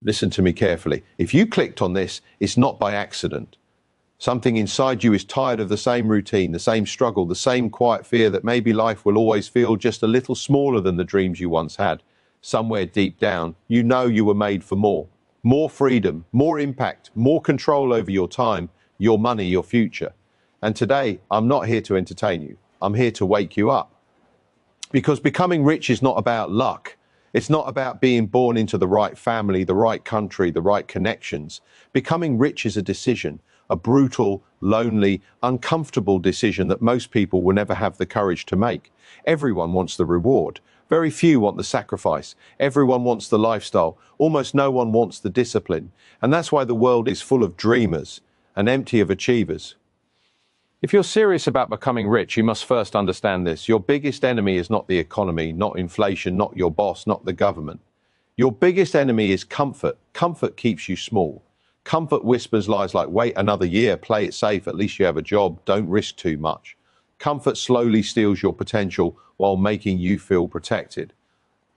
Listen to me carefully. If you clicked on this, it's not by accident. Something inside you is tired of the same routine, the same struggle, the same quiet fear that maybe life will always feel just a little smaller than the dreams you once had. Somewhere deep down, you know you were made for more. More freedom, more impact, more control over your time, your money, your future. And today, I'm not here to entertain you. I'm here to wake you up. Because becoming rich is not about luck. It's not about being born into the right family, the right country, the right connections. Becoming rich is a decision, a brutal, lonely, uncomfortable decision that most people will never have the courage to make. Everyone wants the reward. Very few want the sacrifice. Everyone wants the lifestyle. Almost no one wants the discipline. And that's why the world is full of dreamers and empty of achievers. If you're serious about becoming rich, you must first understand this. Your biggest enemy is not the economy, not inflation, not your boss, not the government. Your biggest enemy is comfort. Comfort keeps you small. Comfort whispers lies like, wait another year, play it safe, at least you have a job, don't risk too much. Comfort slowly steals your potential while making you feel protected.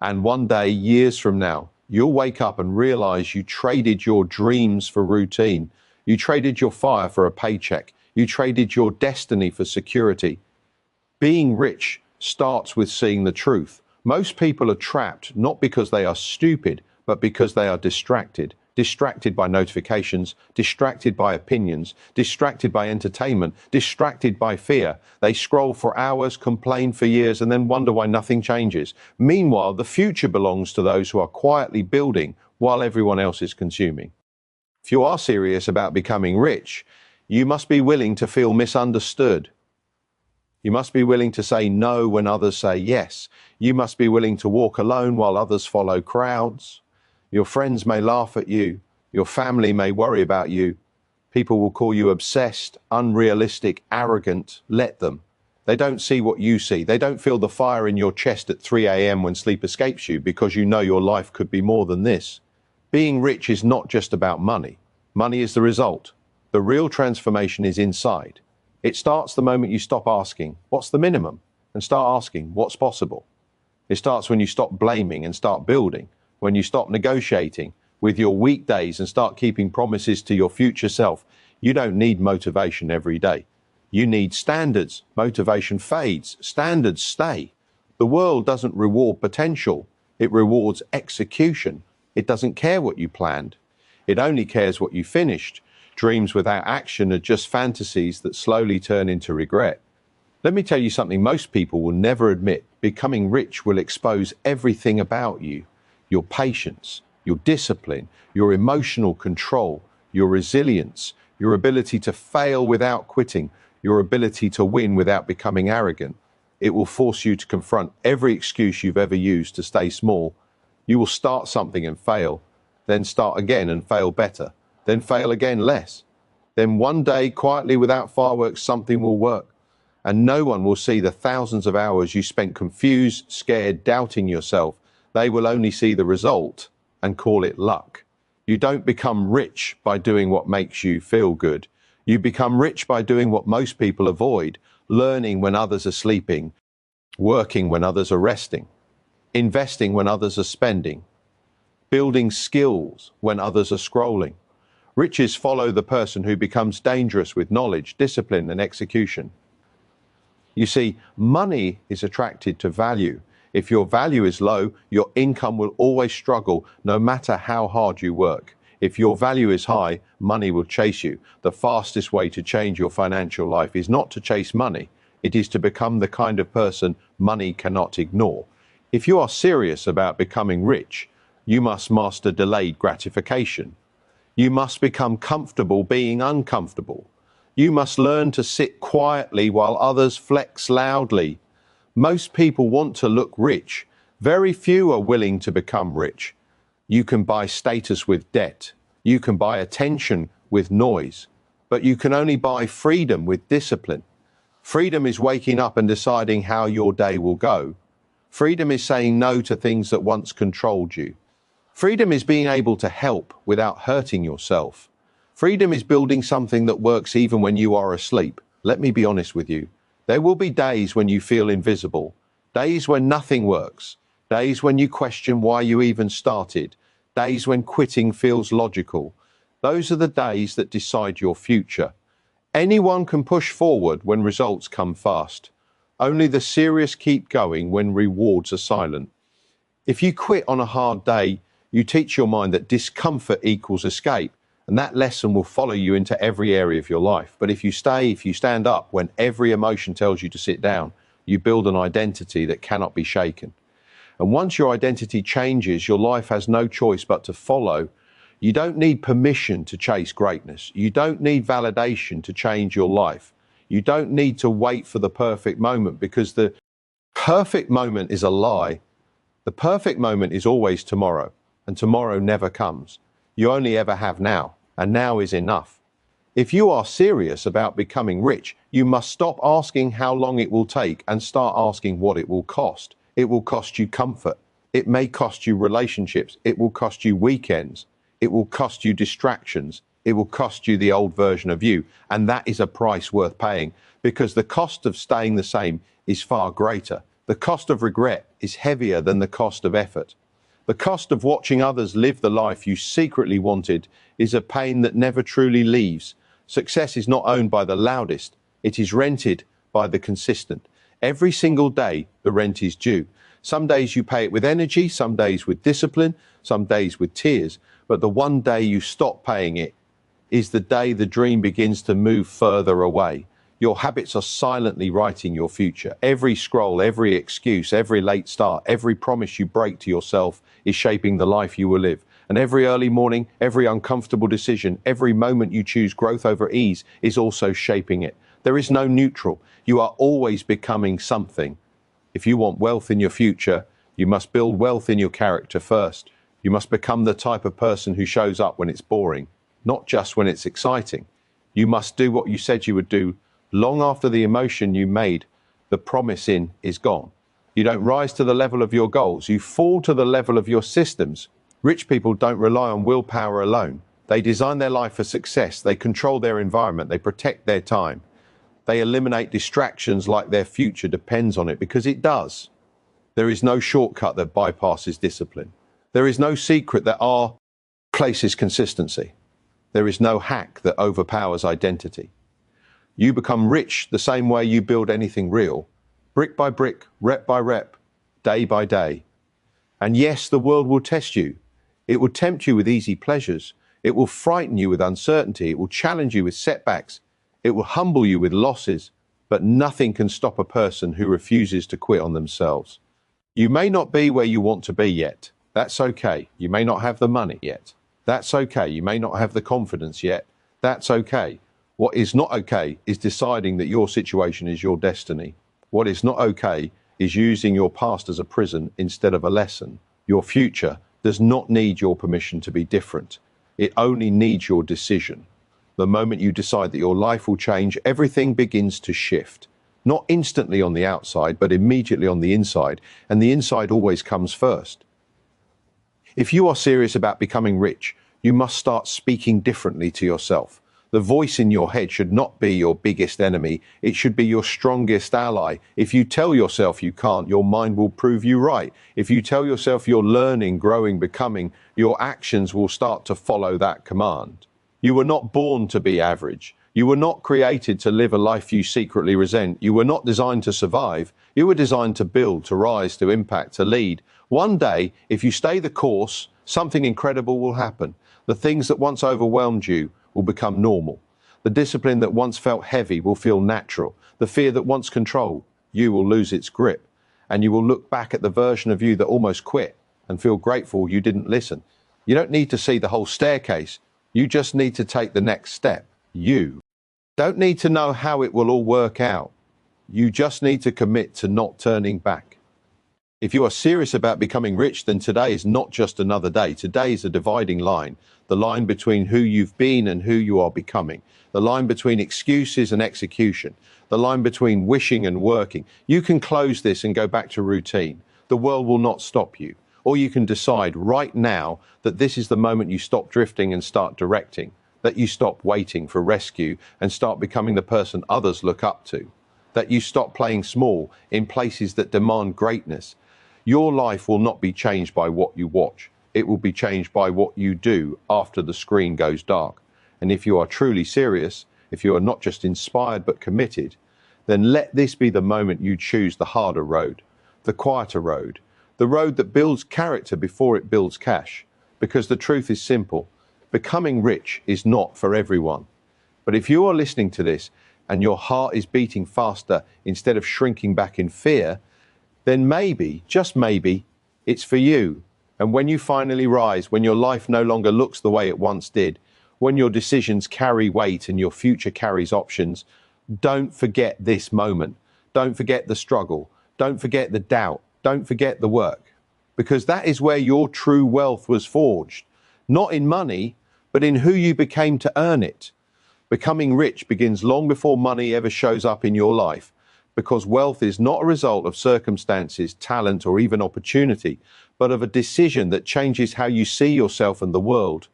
And one day, years from now, you'll wake up and realize you traded your dreams for routine. You traded your fire for a paycheck. You traded your destiny for security. Being rich starts with seeing the truth. Most people are trapped not because they are stupid, but because they are distracted. Distracted by notifications, distracted by opinions, distracted by entertainment, distracted by fear. They scroll for hours, complain for years, and then wonder why nothing changes. Meanwhile, the future belongs to those who are quietly building while everyone else is consuming. If you are serious about becoming rich, you must be willing to feel misunderstood. You must be willing to say no when others say yes. You must be willing to walk alone while others follow crowds. Your friends may laugh at you. Your family may worry about you. People will call you obsessed, unrealistic, arrogant. Let them. They don't see what you see. They don't feel the fire in your chest at 3 a.m. when sleep escapes you because you know your life could be more than this. Being rich is not just about money. Money is the result. The real transformation is inside. It starts the moment you stop asking, what's the minimum? And start asking, what's possible? It starts when you stop blaming and start building. When you stop negotiating with your weekdays and start keeping promises to your future self. You don't need motivation every day. You need standards. Motivation fades. Standards stay. The world doesn't reward potential. It rewards execution. It doesn't care what you planned. It only cares what you finished. Dreams without action are just fantasies that slowly turn into regret. Let me tell you something most people will never admit. Becoming rich will expose everything about you. Your patience, your discipline, your emotional control, your resilience, your ability to fail without quitting, your ability to win without becoming arrogant. It will force you to confront every excuse you've ever used to stay small. You will start something and fail, then start again and fail better. Then fail again less. Then one day, quietly without fireworks, something will work. And no one will see the thousands of hours you spent confused, scared, doubting yourself. They will only see the result and call it luck. You don't become rich by doing what makes you feel good. You become rich by doing what most people avoid, learning when others are sleeping, working when others are resting, investing when others are spending, building skills when others are scrolling. Riches follow the person who becomes dangerous with knowledge, discipline, and execution. You see, money is attracted to value. If your value is low, your income will always struggle, no matter how hard you work. If your value is high, money will chase you. The fastest way to change your financial life is not to chase money. It is to become the kind of person money cannot ignore. If you are serious about becoming rich, you must master delayed gratification. You must become comfortable being uncomfortable. You must learn to sit quietly while others flex loudly. Most people want to look rich. Very few are willing to become rich. You can buy status with debt. You can buy attention with noise. But you can only buy freedom with discipline. Freedom is waking up and deciding how your day will go. Freedom is saying no to things that once controlled you. Freedom is being able to help without hurting yourself. Freedom is building something that works even when you are asleep. Let me be honest with you. There will be days when you feel invisible, days when nothing works, days when you question why you even started, days when quitting feels logical. Those are the days that decide your future. Anyone can push forward when results come fast. Only the serious keep going when rewards are silent. If you quit on a hard day, you teach your mind that discomfort equals escape, and that lesson will follow you into every area of your life. But if you stand up when every emotion tells you to sit down, you build an identity that cannot be shaken. And once your identity changes, your life has no choice but to follow. You don't need permission to chase greatness. You don't need validation to change your life. You don't need to wait for the perfect moment, because the perfect moment is a lie. The perfect moment is always tomorrow, and tomorrow never comes. You only ever have now, and now is enough. If you are serious about becoming rich, you must stop asking how long it will take and start asking what it will cost. It will cost you comfort. It may cost you relationships. It will cost you weekends. It will cost you distractions. It will cost you the old version of you. And that is a price worth paying, because the cost of staying the same is far greater. The cost of regret is heavier than the cost of effort. The cost of watching others live the life you secretly wanted is a pain that never truly leaves. Success is not owned by the loudest. It is rented by the consistent. Every single day, the rent is due. Some days you pay it with energy, some days with discipline, some days with tears. But the one day you stop paying it is the day the dream begins to move further away. Your habits are silently writing your future. Every scroll, every excuse, every late start, every promise you break to yourself is shaping the life you will live. And every early morning, every uncomfortable decision, every moment you choose growth over ease is also shaping it. There is no neutral. You are always becoming something. If you want wealth in your future, you must build wealth in your character first. You must become the type of person who shows up when it's boring, not just when it's exciting. You must do what you said you would do long after the emotion you made the promise in is gone. You don't rise to the level of your goals. You fall to the level of your systems. Rich people don't rely on willpower alone. They design their life for success. They control their environment. They protect their time. They eliminate distractions like their future depends on it, because it does. There is no shortcut that bypasses discipline. There is no secret that places consistency. There is no hack that overpowers identity. You become rich the same way you build anything real, brick by brick, rep by rep, day by day. And yes, the world will test you. It will tempt you with easy pleasures. It will frighten you with uncertainty. It will challenge you with setbacks. It will humble you with losses. But nothing can stop a person who refuses to quit on themselves. You may not be where you want to be yet. That's okay. You may not have the money yet. That's okay. You may not have the confidence yet. That's okay. What is not okay is deciding that your situation is your destiny. What is not okay is using your past as a prison instead of a lesson. Your future does not need your permission to be different. It only needs your decision. The moment you decide that your life will change, everything begins to shift. Not instantly on the outside, but immediately on the inside. And the inside always comes first. If you are serious about becoming rich, you must start speaking differently to yourself. The voice in your head should not be your biggest enemy. It should be your strongest ally. If you tell yourself you can't, your mind will prove you right. If you tell yourself you're learning, growing, becoming, your actions will start to follow that command. You were not born to be average. You were not created to live a life you secretly resent. You were not designed to survive. You were designed to build, to rise, to impact, to lead. One day, if you stay the course, something incredible will happen. The things that once overwhelmed you will become normal. The discipline that once felt heavy will feel natural. The fear that once controlled you will lose its grip. And you will look back at the version of you that almost quit and feel grateful you didn't listen. You don't need to see the whole staircase. You just need to take the next step. You don't need to know how it will all work out. You just need to commit to not turning back. If you are serious about becoming rich, then today is not just another day. Today is a dividing line, the line between who you've been and who you are becoming, the line between excuses and execution, the line between wishing and working. You can close this and go back to routine. The world will not stop you. Or you can decide right now that this is the moment you stop drifting and start directing, that you stop waiting for rescue and start becoming the person others look up to, that you stop playing small in places that demand greatness. Your life will not be changed by what you watch. it will be changed by what you do after the screen goes dark. And if you are truly serious, if you are not just inspired but committed, then let this be the moment you choose the harder road, the quieter road, the road that builds character before it builds cash. Because the truth is simple, becoming rich is not for everyone. But if you are listening to this and your heart is beating faster instead of shrinking back in fear, then maybe, just maybe, it's for you. And when you finally rise, when your life no longer looks the way it once did, when your decisions carry weight and your future carries options, don't forget this moment. Don't forget the struggle. Don't forget the doubt. Don't forget the work. Because that is where your true wealth was forged. Not in money, but in who you became to earn it. Becoming rich begins long before money ever shows up in your life. Because wealth is not a result of circumstances, talent, or even opportunity, but of a decision that changes how you see yourself and the world.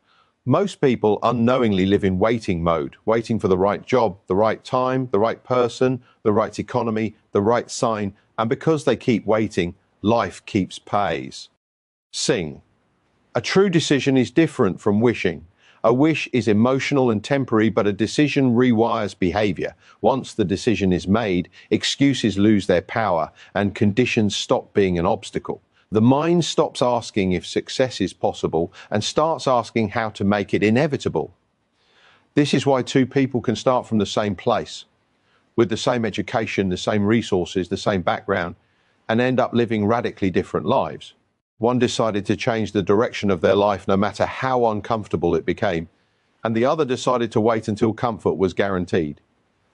Most people unknowingly live in waiting mode, waiting for the right job, the right time, the right person, the right economy, the right sign, and because they keep waiting, life keeps pace. Sing. A true decision is different from wishing. A wish is emotional and temporary, but a decision rewires behavior. Once the decision is made, excuses lose their power and conditions stop being an obstacle. The mind stops asking if success is possible and starts asking how to make it inevitable. This is why two people can start from the same place, with the same education, the same resources, the same background, and end up living radically different lives. One decided to change the direction of their life no matter how uncomfortable it became, and the other decided to wait until comfort was guaranteed.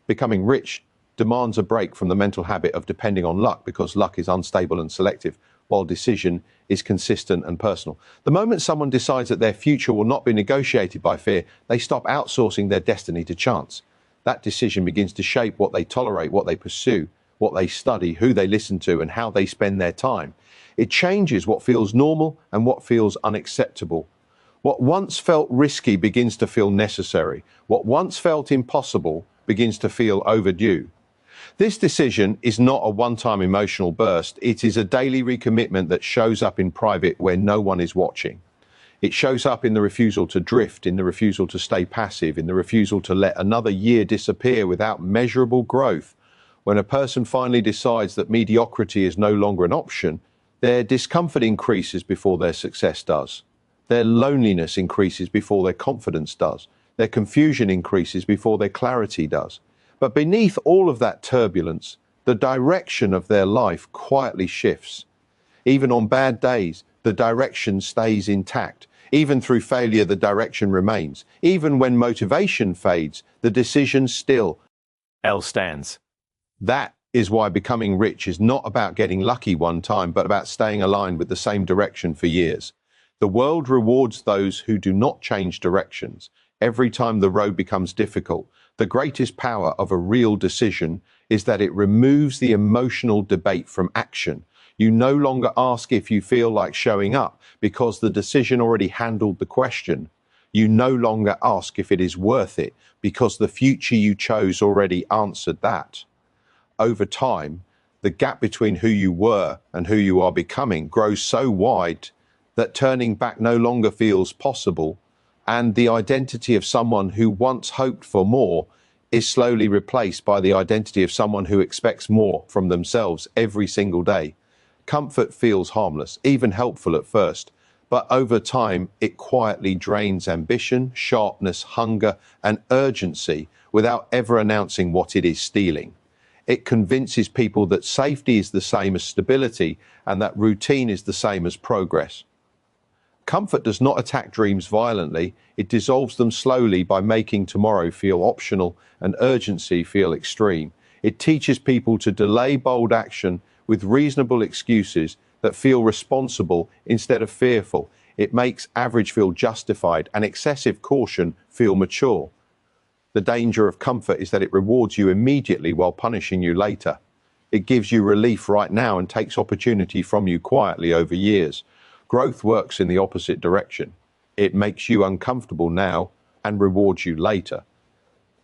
Becoming rich demands a break from the mental habit of depending on luck, because luck is unstable and selective, while decision is consistent and personal. The moment someone decides that their future will not be negotiated by fear, they stop outsourcing their destiny to chance. That decision begins to shape what they tolerate, what they pursue, what they study, who they listen to, and how they spend their time. It changes what feels normal and what feels unacceptable. What once felt risky begins to feel necessary. What once felt impossible begins to feel overdue. This decision is not a one-time emotional burst. It is a daily recommitment that shows up in private where no one is watching. It shows up in the refusal to drift, in the refusal to stay passive, in the refusal to let another year disappear without measurable growth. When a person finally decides that mediocrity is no longer an option, their discomfort increases before their success does. Their loneliness increases before their confidence does. Their confusion increases before their clarity does. But beneath all of that turbulence, the direction of their life quietly shifts. Even on bad days, the direction stays intact. Even through failure, the direction remains. Even when motivation fades, the decision still stands. That is why becoming rich is not about getting lucky one time, but about staying aligned with the same direction for years. The world rewards those who do not change directions. Every time the road becomes difficult, the greatest power of a real decision is that it removes the emotional debate from action. You no longer ask if you feel like showing up, because the decision already handled the question. You no longer ask if it is worth it, because the future you chose already answered that. Over time, the gap between who you were and who you are becoming grows so wide that turning back no longer feels possible, and the identity of someone who once hoped for more is slowly replaced by the identity of someone who expects more from themselves every single day. Comfort feels harmless, even helpful at first, but over time it quietly drains ambition, sharpness, hunger, and urgency without ever announcing what it is stealing. It convinces people that safety is the same as stability and that routine is the same as progress. Comfort does not attack dreams violently, it dissolves them slowly by making tomorrow feel optional and urgency feel extreme. It teaches people to delay bold action with reasonable excuses that feel responsible instead of fearful. It makes average feel justified and excessive caution feel mature. The danger of comfort is that it rewards you immediately while punishing you later. It gives you relief right now and takes opportunity from you quietly over years. Growth works in the opposite direction. It makes you uncomfortable now and rewards you later.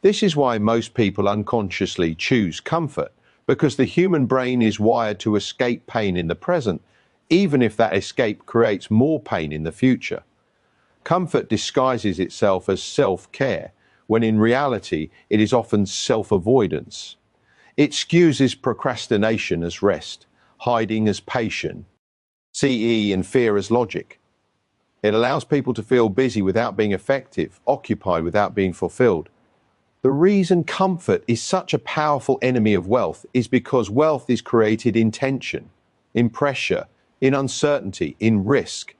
This is why most people unconsciously choose comfort, because the human brain is wired to escape pain in the present. even if that escape creates more pain in the future. Comfort disguises itself as self-care, when in reality it is often self-avoidance. It excuses procrastination as rest, hiding as patience, CE and fear as logic. It allows people to feel busy without being effective, occupied without being fulfilled. The reason comfort is such a powerful enemy of wealth is because wealth is created in tension, in pressure, in uncertainty, in risk,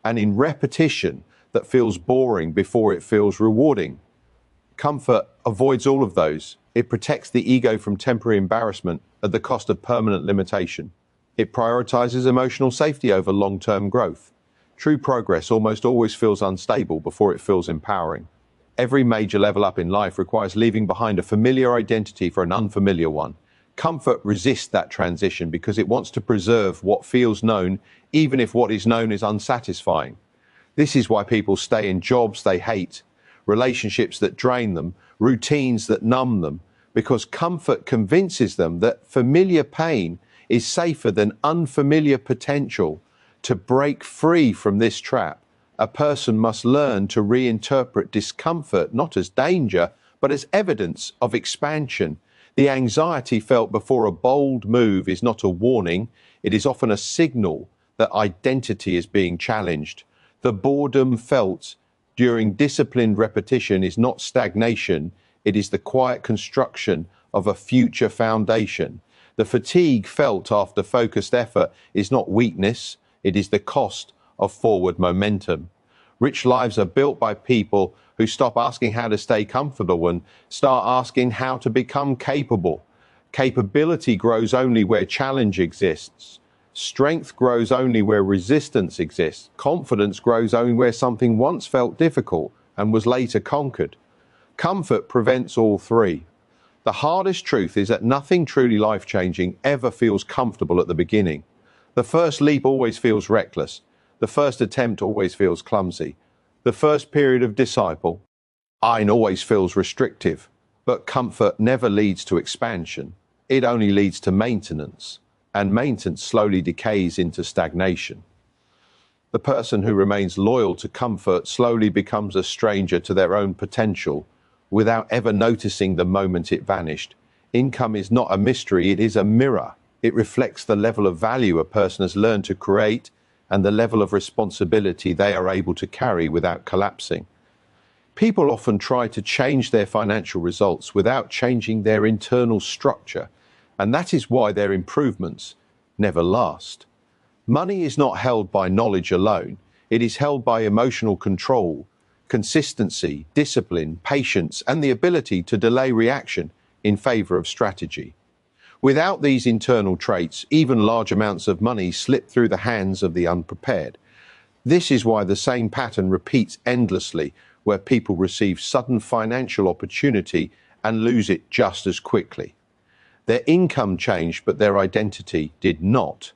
and in repetition that feels boring before it feels rewarding. Comfort avoids all of those. It protects the ego from temporary embarrassment at the cost of permanent limitation. It prioritizes emotional safety over long-term growth. True progress almost always feels unstable before it feels empowering. Every major level up in life requires leaving behind a familiar identity for an unfamiliar one. Comfort resists that transition because it wants to preserve what feels known, even if what is known is unsatisfying. This is why people stay in jobs they hate, relationships that drain them, routines that numb them, because comfort convinces them that familiar pain is safer than unfamiliar potential. To break free from this trap, a person must learn to reinterpret discomfort not as danger, but as evidence of expansion. The anxiety felt before a bold move is not a warning, it is often a signal that identity is being challenged. The boredom felt during disciplined repetition is not stagnation, it is the quiet construction of a future foundation. The fatigue felt after focused effort is not weakness, it is the cost of forward momentum. Rich lives are built by people who stop asking how to stay comfortable and start asking how to become capable. Capability grows only where challenge exists. Strength grows only where resistance exists. Confidence grows only where something once felt difficult and was later conquered. Comfort prevents all three. The hardest truth is that nothing truly life-changing ever feels comfortable at the beginning. The first leap always feels reckless. The first attempt always feels clumsy. The first period of disciple always feels restrictive. But comfort never leads to expansion. It only leads to maintenance. And maintenance slowly decays into stagnation. The person who remains loyal to comfort slowly becomes a stranger to their own potential without ever noticing the moment it vanished. Income is not a mystery, it is a mirror. It reflects the level of value a person has learned to create and the level of responsibility they are able to carry without collapsing. People often try to change their financial results without changing their internal structure, and that is why their improvements never last. Money is not held by knowledge alone. It is held by emotional control, consistency, discipline, patience, and the ability to delay reaction in favor of strategy. Without these internal traits, even large amounts of money slip through the hands of the unprepared. This is why the same pattern repeats endlessly, where people receive sudden financial opportunity and lose it just as quickly. Their income changed, but their identity did not.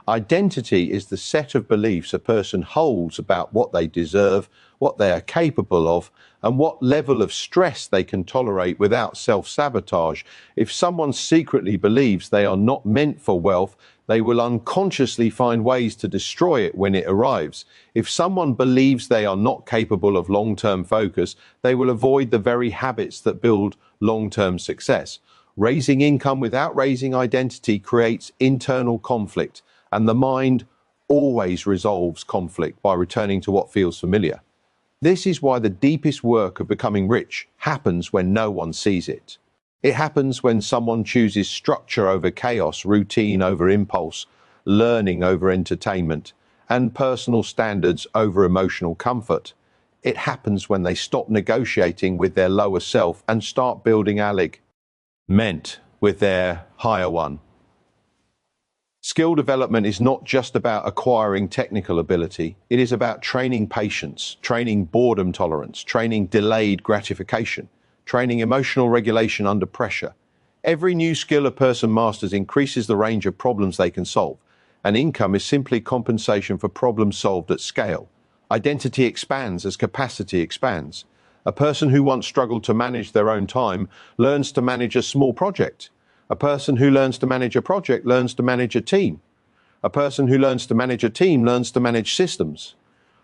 Identity is the set of beliefs a person holds about what they deserve, what they are capable of, and what level of stress they can tolerate without self-sabotage. If someone secretly believes they are not meant for wealth, they will unconsciously find ways to destroy it when it arrives. If someone believes they are not capable of long-term focus, they will avoid the very habits that build long-term success. Raising income without raising identity creates internal conflict, and the mind always resolves conflict by returning to what feels familiar. This is why the deepest work of becoming rich happens when no one sees it. It happens when someone chooses structure over chaos, routine over impulse, learning over entertainment, and personal standards over emotional comfort. It happens when they stop negotiating with their lower self and start building alignment with their higher one. Skill development is not just about acquiring technical ability. It is about training patience, training boredom tolerance, training delayed gratification, training emotional regulation under pressure. Every new skill a person masters increases the range of problems they can solve, and income is simply compensation for problems solved at scale. Identity expands as capacity expands. A person who once struggled to manage their own time learns to manage a small project. A person who learns to manage a project learns to manage a team. A person who learns to manage a team learns to manage systems.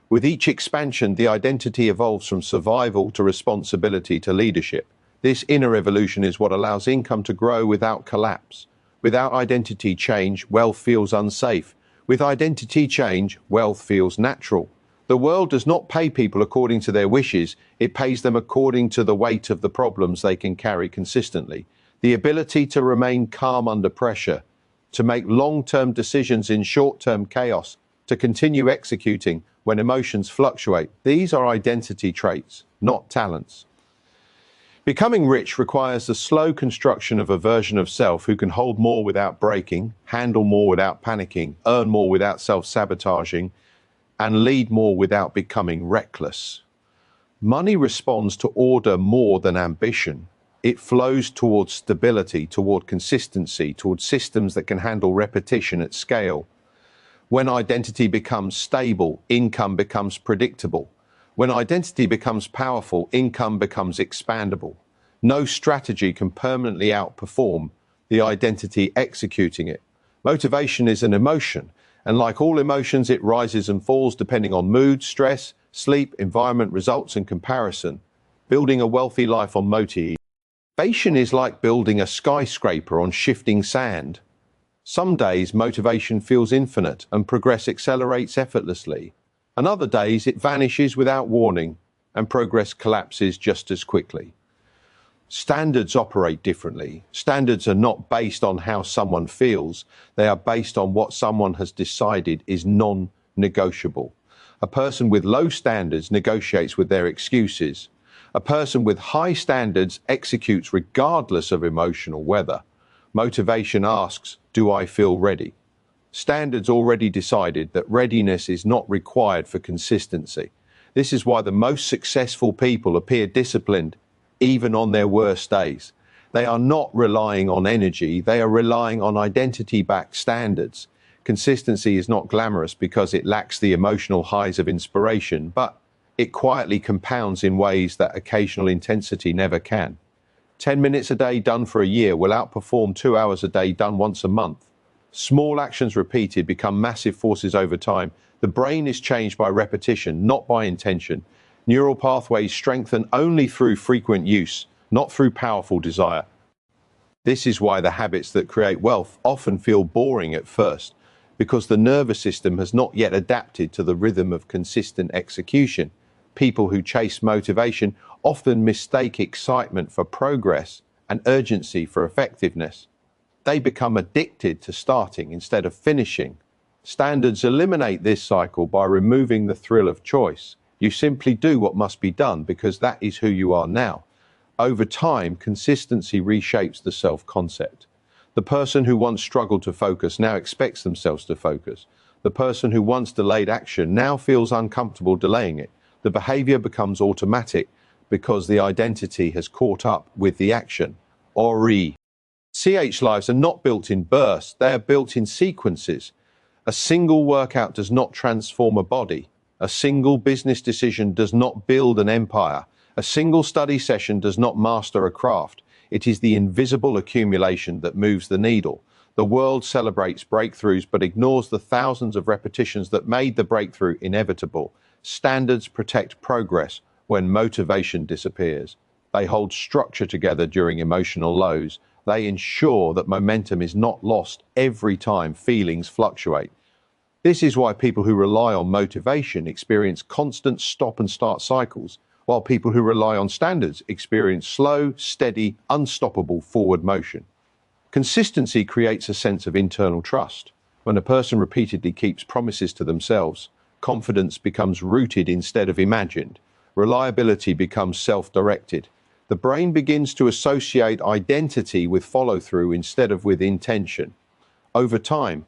With each expansion, the identity evolves from survival to responsibility to leadership. This inner evolution is what allows income to grow without collapse. Without identity change, wealth feels unsafe. With identity change, wealth feels natural. The world does not pay people according to their wishes, it pays them according to the weight of the problems they can carry consistently. The ability to remain calm under pressure, to make long-term decisions in short-term chaos, to continue executing when emotions fluctuate. These are identity traits, not talents. Becoming rich requires the slow construction of a version of self who can hold more without breaking, handle more without panicking, earn more without self-sabotaging, and lead more without becoming reckless. Money responds to order more than ambition. It flows towards stability, toward consistency, towards systems that can handle repetition at scale. When identity becomes stable, income becomes predictable. When identity becomes powerful, income becomes expandable. No strategy can permanently outperform the identity executing it. Motivation is an emotion, and like all emotions, it rises and falls depending on mood, stress, sleep, environment, results, and comparison. Building a wealthy life on motivation is like building a skyscraper on shifting sand. Some days motivation feels infinite and progress accelerates effortlessly. And other days it vanishes without warning and progress collapses just as quickly. Standards operate differently. Standards are not based on how someone feels. They are based on what someone has decided is non-negotiable. A person with low standards negotiates with their excuses. A person with high standards executes regardless of emotional weather. Motivation asks, do I feel ready? Standards already decided that readiness is not required for consistency. This is why the most successful people appear disciplined even on their worst days. They are not relying on energy, they are relying on identity-backed standards. Consistency is not glamorous because it lacks the emotional highs of inspiration, but it quietly compounds in ways that occasional intensity never can. 10 minutes a day done for a year will outperform 2 hours a day done once a month. Small actions repeated become massive forces over time. The brain is changed by repetition, not by intention. Neural pathways strengthen only through frequent use, not through powerful desire. This is why the habits that create wealth often feel boring at first, because the nervous system has not yet adapted to the rhythm of consistent execution. People who chase motivation often mistake excitement for progress and urgency for effectiveness. They become addicted to starting instead of finishing. Standards eliminate this cycle by removing the thrill of choice. You simply do what must be done because that is who you are now. Over time, consistency reshapes the self-concept. The person who once struggled to focus now expects themselves to focus. The person who once delayed action now feels uncomfortable delaying it. The behavior becomes automatic because the identity has caught up with the action. CH lives are not built in bursts, they are built in sequences. A single workout does not transform a body. A single business decision does not build an empire. A single study session does not master a craft. It is the invisible accumulation that moves the needle. The world celebrates breakthroughs but ignores the thousands of repetitions that made the breakthrough inevitable. Standards protect progress when motivation disappears. They hold structure together during emotional lows. They ensure that momentum is not lost every time feelings fluctuate. This is why people who rely on motivation experience constant stop and start cycles, while people who rely on standards experience slow, steady, unstoppable forward motion. Consistency creates a sense of internal trust. When a person repeatedly keeps promises to themselves, confidence becomes rooted instead of imagined. Reliability becomes self-directed. The brain begins to associate identity with follow-through instead of with intention. Over time,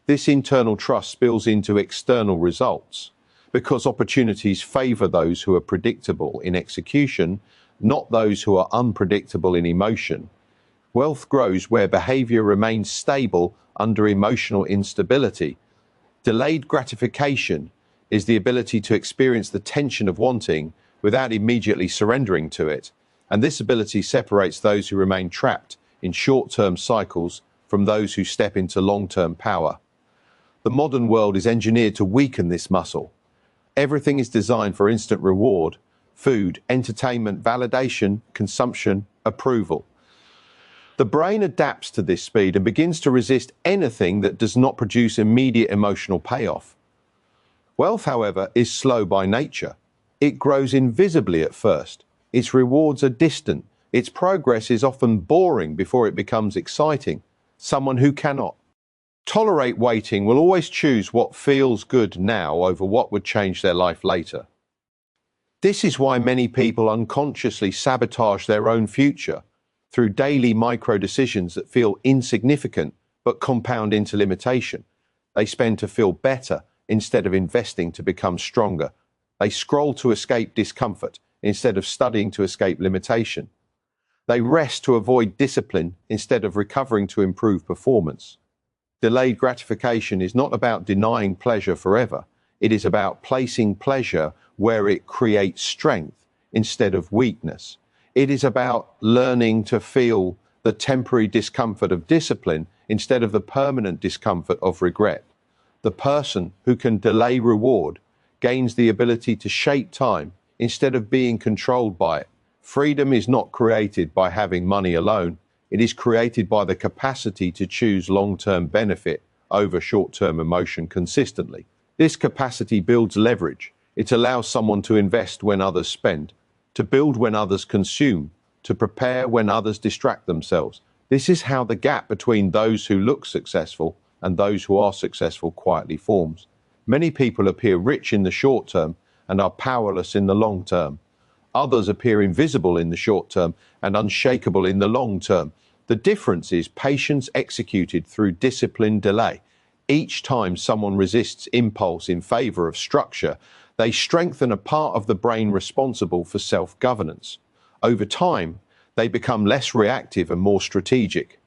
this internal trust spills into external results because opportunities favor those who are predictable in execution, not those who are unpredictable in emotion. Wealth grows where behavior remains stable under emotional instability. Delayed gratification is the ability to experience the tension of wanting without immediately surrendering to it. And this ability separates those who remain trapped in short-term cycles from those who step into long-term power. The modern world is engineered to weaken this muscle. Everything is designed for instant reward: food, entertainment, validation, consumption, approval. The brain adapts to this speed and begins to resist anything that does not produce immediate emotional payoff. Wealth, however, is slow by nature. It grows invisibly at first. Its rewards are distant. Its progress is often boring before it becomes exciting. Someone who cannot tolerate waiting will always choose what feels good now over what would change their life later. This is why many people unconsciously sabotage their own future through daily micro decisions that feel insignificant but compound into limitation. They spend to feel better instead of investing to become stronger. They scroll to escape discomfort instead of studying to escape limitation. They rest to avoid discipline instead of recovering to improve performance. Delayed gratification is not about denying pleasure forever. It is about placing pleasure where it creates strength instead of weakness. It is about learning to feel the temporary discomfort of discipline instead of the permanent discomfort of regret. The person who can delay reward gains the ability to shape time instead of being controlled by it. Freedom is not created by having money alone. It is created by the capacity to choose long-term benefit over short-term emotion consistently. This capacity builds leverage. It allows someone to invest when others spend, to build when others consume, to prepare when others distract themselves. This is how the gap between those who look successful and those who are successful quietly forms. Many people appear rich in the short term and are powerless in the long term. Others appear invisible in the short term and unshakable in the long term. The difference is patience executed through disciplined delay. Each time someone resists impulse in favor of structure, they strengthen a part of the brain responsible for self-governance. Over time, they become less reactive and more strategic.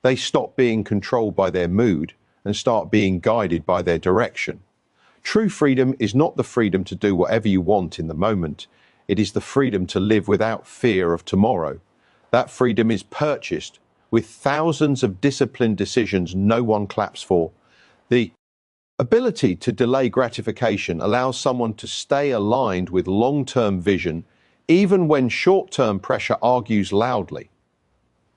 They stop being controlled by their mood and start being guided by their direction. True freedom is not the freedom to do whatever you want in the moment. It is the freedom to live without fear of tomorrow. That freedom is purchased with thousands of disciplined decisions no one claps for. The ability to delay gratification allows someone to stay aligned with long-term vision even when short-term pressure argues loudly.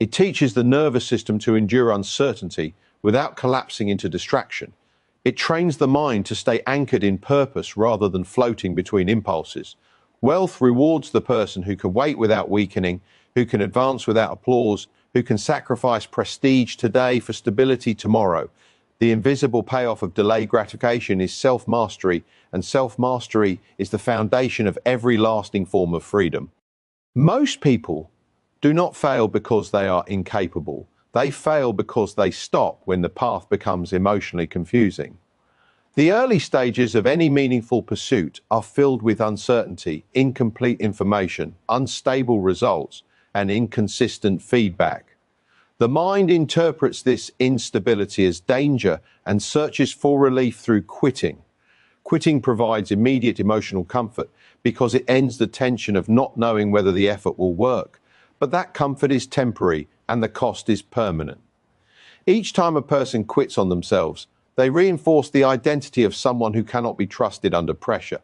It teaches the nervous system to endure uncertainty without collapsing into distraction. It trains the mind to stay anchored in purpose rather than floating between impulses. Wealth rewards the person who can wait without weakening, who can advance without applause, who can sacrifice prestige today for stability tomorrow. The invisible payoff of delayed gratification is self-mastery, and self-mastery is the foundation of every lasting form of freedom. Most people do not fail because they are incapable. They fail because they stop when the path becomes emotionally confusing. The early stages of any meaningful pursuit are filled with uncertainty, incomplete information, unstable results, and inconsistent feedback. The mind interprets this instability as danger and searches for relief through quitting. Quitting provides immediate emotional comfort because it ends the tension of not knowing whether the effort will work. But that comfort is temporary and the cost is permanent. Each time a person quits on themselves, they reinforce the identity of someone who cannot be trusted under pressure.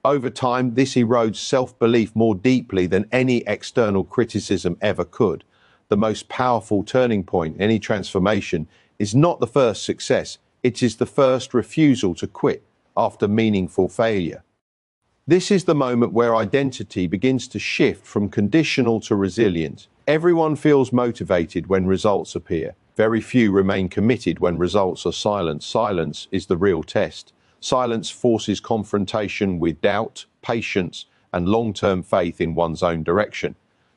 Over time, this erodes self-belief more deeply than any external criticism ever could. The most powerful turning point in any transformation is not the first success, it is the first refusal to quit after meaningful failure. This is the moment where identity begins to shift from conditional to resilient. Everyone feels motivated when results appear. Very few remain committed when results are silent. Silence is the real test. Silence forces confrontation with doubt, patience, and long-term faith in one's own direction.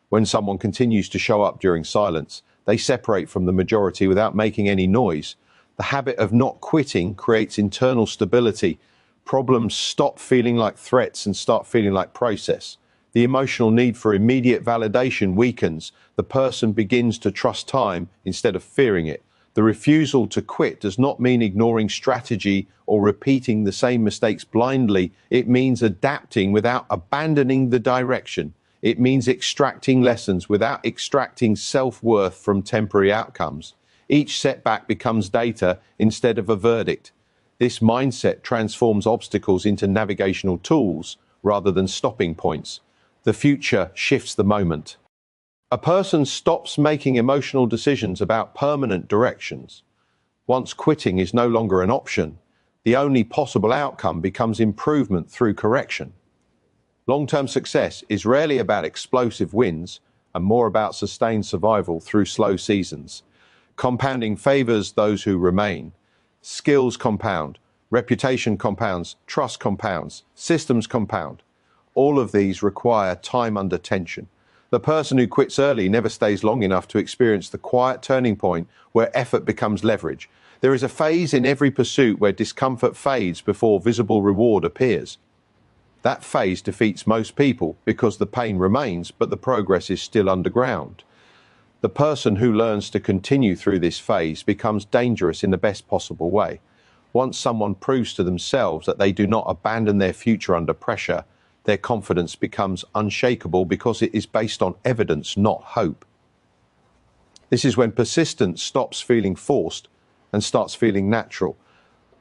When someone continues to show up during silence, they separate from the majority without making any noise. The habit of not quitting creates internal stability. Problems stop feeling like threats and start feeling like process. The emotional need for immediate validation weakens. The person begins to trust time instead of fearing it. The refusal to quit does not mean ignoring strategy or repeating the same mistakes blindly. It means adapting without abandoning the direction. It means extracting lessons without extracting self-worth from temporary outcomes. Each setback becomes data instead of a verdict. This mindset transforms obstacles into navigational tools rather than stopping points. The future shifts the moment. A person stops making emotional decisions about permanent directions. Once quitting is no longer an option, the only possible outcome becomes improvement through correction. Long-term success is rarely about explosive wins and more about sustained survival through slow seasons. Compounding favors those who remain. Skills compound, reputation compounds, trust compounds, systems compound. All of these require time under tension. The person who quits early never stays long enough to experience the quiet turning point where effort becomes leverage. There is a phase in every pursuit where discomfort fades before visible reward appears. That phase defeats most people because the pain remains, but the progress is still underground. The person who learns to continue through this phase becomes dangerous in the best possible way. Once someone proves to themselves that they do not abandon their future under pressure, their confidence becomes unshakable because it is based on evidence, not hope. This is when persistence stops feeling forced and starts feeling natural.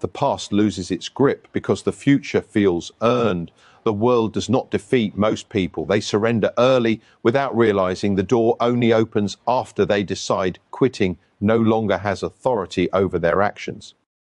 The past loses its grip because the future feels earned. The world does not defeat most people. They surrender early without realizing the door only opens after they decide quitting no longer has authority over their actions.